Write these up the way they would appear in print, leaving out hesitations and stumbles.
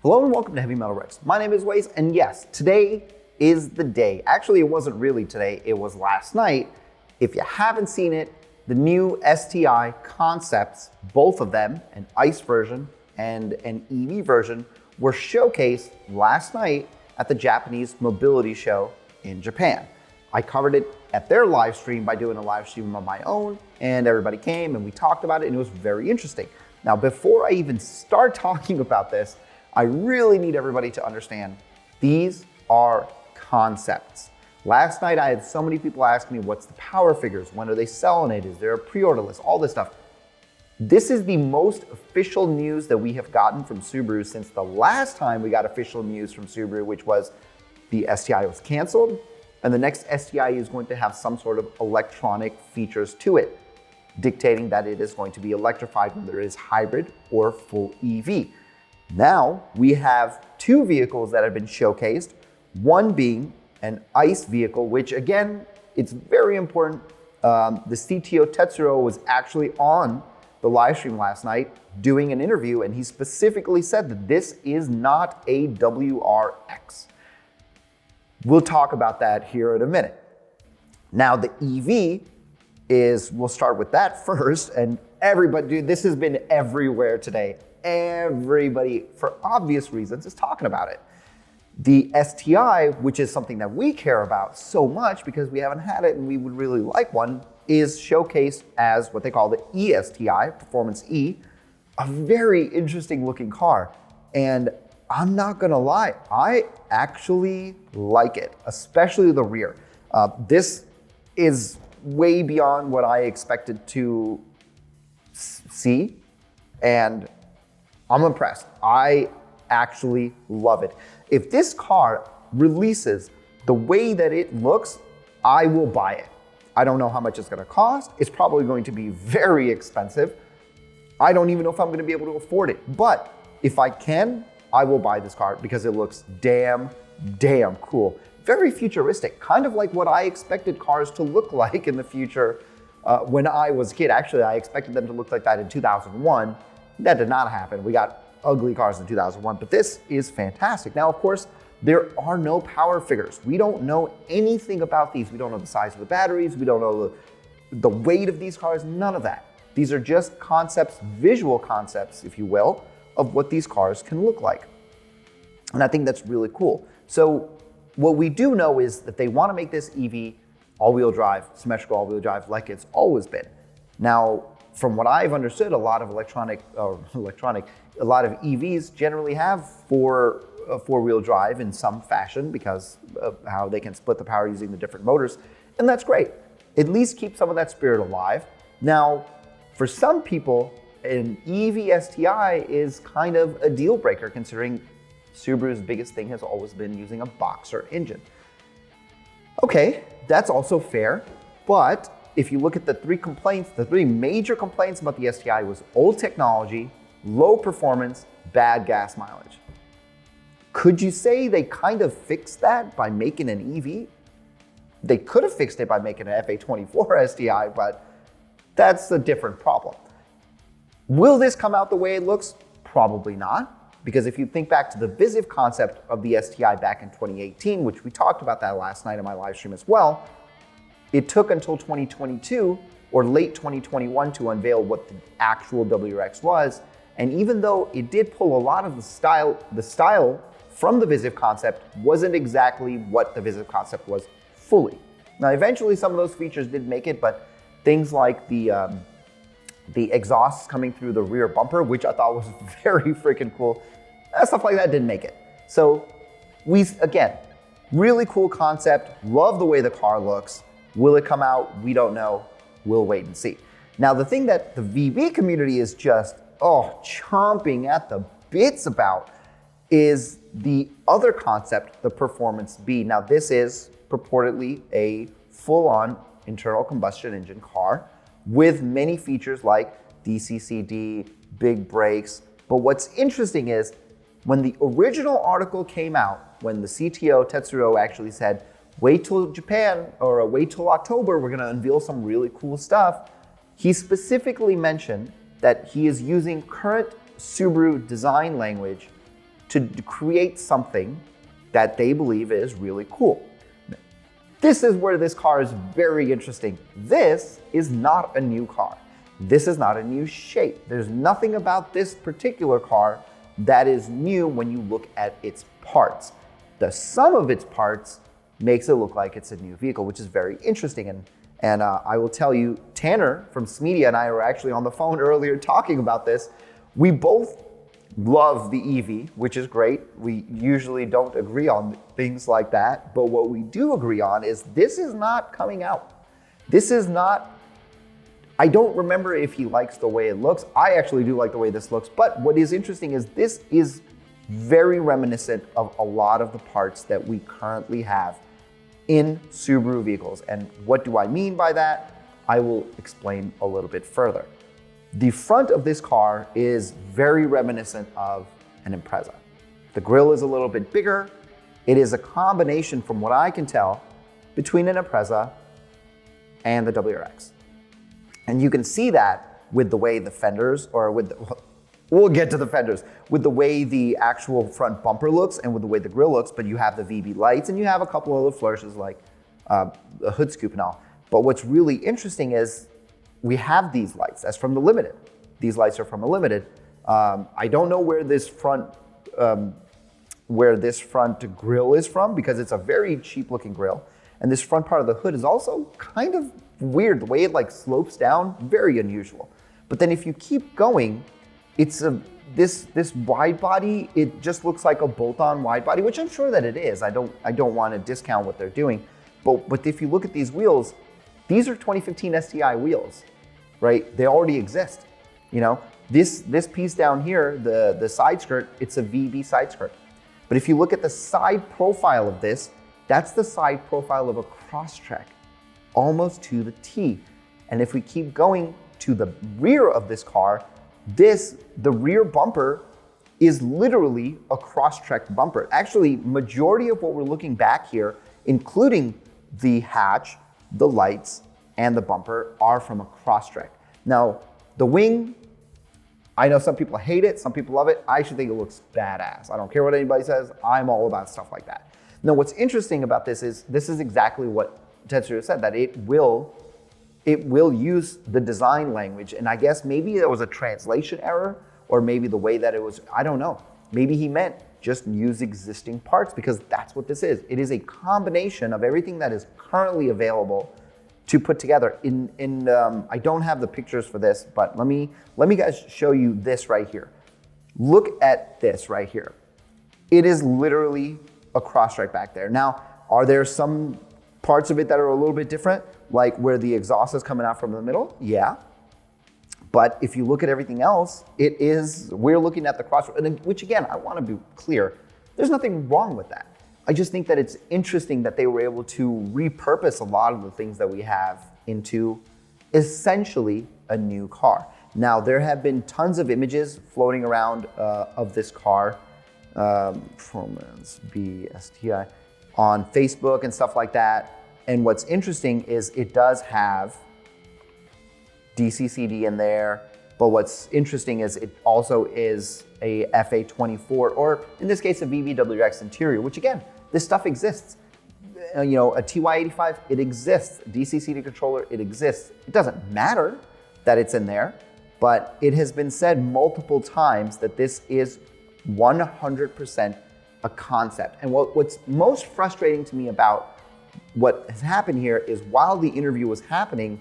Hello and welcome to Heavy Metal Rex. My name is Waze, and yes, today is the day. Actually, it wasn't really today, it was last night. If you haven't seen it, the new STI concepts, both of them, an ICE version and an EV version, were showcased last night at the Japanese Mobility Show in Japan. I covered it at their live stream by doing a live stream of my own, and everybody came and we talked about it, and it was very interesting. Now, before I even start talking about this, I really need everybody to understand these are concepts. Last night, I had so many people ask me, what's the power figures? When are they selling it? Is there a pre-order list? All this stuff. This is the most official news that we have gotten from Subaru since the last time we got official news from Subaru, which was the STI was canceled, and the next STI is going to have some sort of electronic features to it, dictating that it is going to be electrified, whether it is hybrid or full EV. Now, we have two vehicles that have been showcased, one being an ICE vehicle, which again, it's very important. The CTO Tetsuro was actually on the live stream last night doing an interview, and he specifically said that this is not a WRX. We'll talk about that here in a minute. Now, the EV we'll start with that first, and everybody, dude, this has been everywhere today. Everybody, for obvious reasons, is talking about it. The STI, which is something that we care about so much because we haven't had it and we would really like one, is showcased as what they call the ESTI, Performance E, a very interesting looking car. And I'm not gonna lie, I actually like it, especially the rear. This is way beyond what I expected to see, and I'm impressed. I actually love it. If this car releases the way that it looks, I will buy it. I don't know how much it's gonna cost. It's probably going to be very expensive. I don't even know if I'm gonna be able to afford it. But if I can, I will buy this car because it looks damn cool. Very futuristic, kind of like what I expected cars to look like in the future when I was a kid. Actually, I expected them to look like that in 2001. That did not happen. We got ugly cars in 2001, but this is fantastic. Now, of course, there are no power figures. We don't know anything about these. We don't know the size of the batteries. We don't know the weight of these cars, none of that. These are just concepts, visual concepts, if you will, of what these cars can look like. And I think that's really cool. So what we do know is that they want to make this EV all-wheel drive, symmetrical all-wheel drive, like it's always been. Now, from what I've understood, a lot of EVs generally have four-wheel drive in some fashion because of how they can split the power using the different motors, and that's great. At least keep some of that spirit alive. Now, for some people, an EV STI is kind of a deal breaker considering Subaru's biggest thing has always been using a boxer engine. Okay, that's also fair, but if you look at the three major complaints about the STI was old technology, low performance, bad gas mileage. Could you say they kind of fixed that by making an EV? They could have fixed it by making an FA24 STI, but that's a different problem. Will this come out the way it looks? Probably not, because if you think back to the visive concept of the STI back in 2018, which we talked about that last night in my live stream as well, it took until 2022 or late 2021 to unveil what the actual WRX was. And even though it did pull a lot of the style from the visive concept wasn't exactly what the visive concept was fully. Now, eventually some of those features did make it, but things like the exhausts coming through the rear bumper, which I thought was very freaking cool, stuff like that didn't make it. So again, really cool concept, love the way the car looks. Will it come out? We don't know. We'll wait and see. Now, the thing that the VB community is just, chomping at the bits about is the other concept, the Performance B. Now, this is purportedly a full-on internal combustion engine car with many features like DCCD, big brakes. But what's interesting is when the original article came out, when the CTO Tetsuro actually said, wait till Japan or wait till October, we're gonna unveil some really cool stuff. He specifically mentioned that he is using current Subaru design language to create something that they believe is really cool. This is where this car is very interesting. This is not a new car. This is not a new shape. There's nothing about this particular car that is new when you look at its parts. The sum of its parts makes it look like it's a new vehicle, which is very interesting. And I will tell you, Tanner from Smedia and I were actually on the phone earlier talking about this. We both love the EV, which is great. We usually don't agree on things like that, but what we do agree on is this is not coming out. This is not, I don't remember if he likes the way it looks. I actually do like the way this looks, but what is interesting is this is very reminiscent of a lot of the parts that we currently have in Subaru vehicles. And what do I mean by that? I will explain a little bit further. The front of this car is very reminiscent of an Impreza. The grille is a little bit bigger. It is a combination, from what I can tell, between an Impreza and the WRX. And you can see that with the way the fenders, or with the, we'll get to the fenders, with the way the actual front bumper looks and with the way the grille looks, but you have the VB lights and you have a couple other flourishes like a hood scoop and all. But what's really interesting is we have these lights. That's from the Limited. These lights are from a Limited. I don't know where this front grille is from, because it's a very cheap looking grille. And this front part of the hood is also kind of weird. The way it like slopes down, very unusual. But then if you keep going, it's this wide body, it just looks like a bolt-on wide body, which I'm sure that it is. I don't want to discount what they're doing. But if you look at these wheels, these are 2015 STI wheels, right? They already exist. You know, this piece down here, the side skirt, it's a VB side skirt. But if you look at the side profile of this, that's the side profile of a Crosstrek, almost to the T. And if we keep going to the rear of this car, the rear bumper is literally a Crosstrek bumper. Actually, majority of what we're looking back here, including the hatch, the lights, and the bumper, are from a Crosstrek. Now, the wing, I know some people hate it, some people love it. I actually think it looks badass. I don't care what anybody says. I'm all about stuff like that. Now, what's interesting about this is exactly what Tetsuya said, that it will use the design language. And I guess maybe there was a translation error, or maybe the way that it was, I don't know. Maybe he meant just use existing parts, because that's what this is. It is a combination of everything that is currently available to put together. I don't have the pictures for this, but let me guys show you this right here. Look at this right here. It is literally a Crosstrek back there. Now, are there some parts of it that are a little bit different, like where the exhaust is coming out from the middle? Yeah. But if you look at everything else, we're looking at the Crosstrek, which again, I want to be clear, there's nothing wrong with that. I just think that it's interesting that they were able to repurpose a lot of the things that we have into essentially a new car. Now, there have been tons of images floating around of this car, from VB STI, on Facebook and stuff like that. And what's interesting is it does have DC/CD in there, but what's interesting is it also is a FA24, or in this case, a VVWX interior, which again, this stuff exists. You know, a TY85, it exists. DC/CD controller, it exists. It doesn't matter that it's in there, but it has been said multiple times that this is 100% a concept. And what's most frustrating to me about what has happened here is, while the interview was happening,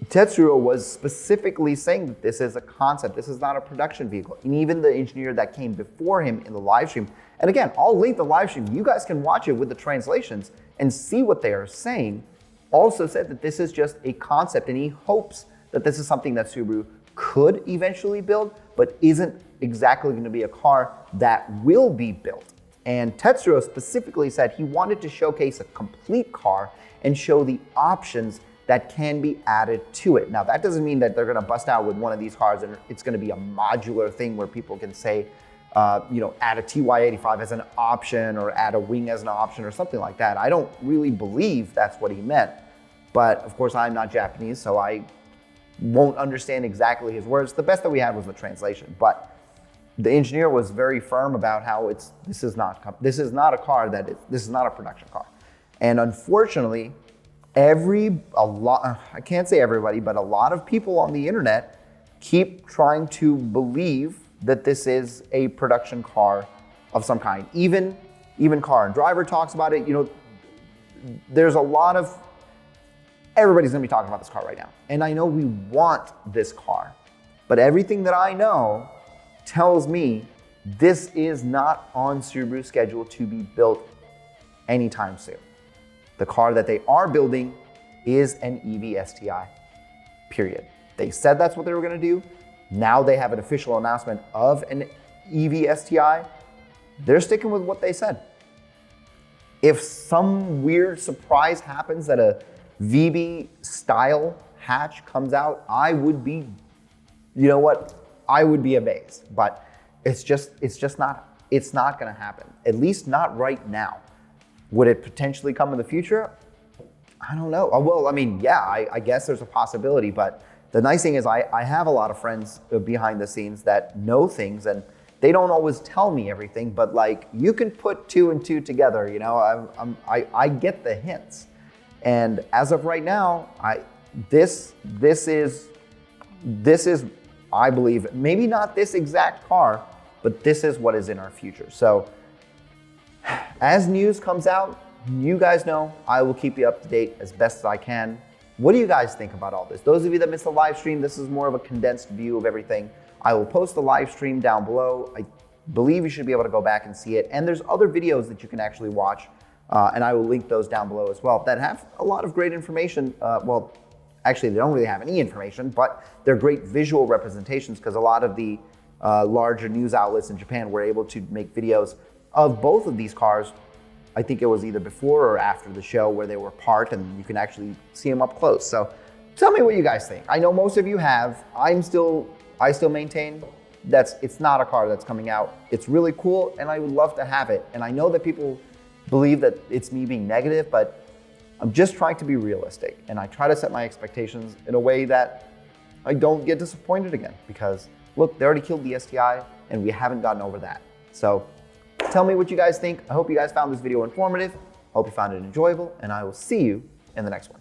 Tetsuya was specifically saying that this is a concept, this is not a production vehicle. And even the engineer that came before him in the live stream, and again, I'll link the live stream, you guys can watch it with the translations and see what they are saying, also said that this is just a concept, and he hopes that this is something that Subaru could eventually build, but isn't exactly going to be a car that will be built. And Tetsuya specifically said he wanted to showcase a complete car and show the options that can be added to it. Now, that doesn't mean that they're gonna bust out with one of these cars and it's gonna be a modular thing where people can say, you know, add a TY85 as an option, or add a wing as an option, or something like that. I don't really believe that's what he meant. But of course, I'm not Japanese, so I won't understand exactly his words. The best that we had was the translation. But the engineer was very firm about how this is not a car this is not a production car. And unfortunately, I can't say everybody, but a lot of people on the internet keep trying to believe that this is a production car of some kind. Even Car and Driver talks about it. You know, there's a lot of, everybody's gonna be talking about this car right now. And I know we want this car, but everything that I know tells me this is not on Subaru's schedule to be built anytime soon. The car that they are building is an EV STI, period. They said that's what they were gonna do. Now they have an official announcement of an EV STI. They're sticking with what they said. If some weird surprise happens that a VB style hatch comes out, I would be, you know what? I would be amazed, but it's not gonna happen. At least not right now. Would it potentially come in the future? I don't know. Well, I mean, yeah, I guess there's a possibility, but the nice thing is I have a lot of friends behind the scenes that know things, and they don't always tell me everything, but like, you can put 2 and 2 together, you know? I get the hints. And as of right now, this is, I believe, maybe not this exact car, but this is what is in our future. So as news comes out, you guys know I will keep you up to date as best as I can. What do you guys think about all this? Those of you that missed the live stream, this is more of a condensed view of everything. I will post the live stream down below. I believe you should be able to go back and see it. And there's other videos that you can actually watch, and I will link those down below as well, that have a lot of great information. Well, actually, they don't really have any information, but they're great visual representations, because a lot of the larger news outlets in Japan were able to make videos of both of these cars. I think it was either before or after the show where they were parked, and you can actually see them up close. So tell me what you guys think. I know most of you have. I still maintain that it's not a car that's coming out. It's really cool, and I would love to have it. And I know that people believe that it's me being negative, but I'm just trying to be realistic, and I try to set my expectations in a way that I don't get disappointed again, because look, they already killed the STI and we haven't gotten over that. So tell me what you guys think. I hope you guys found this video informative. I hope you found it enjoyable, and I will see you in the next one.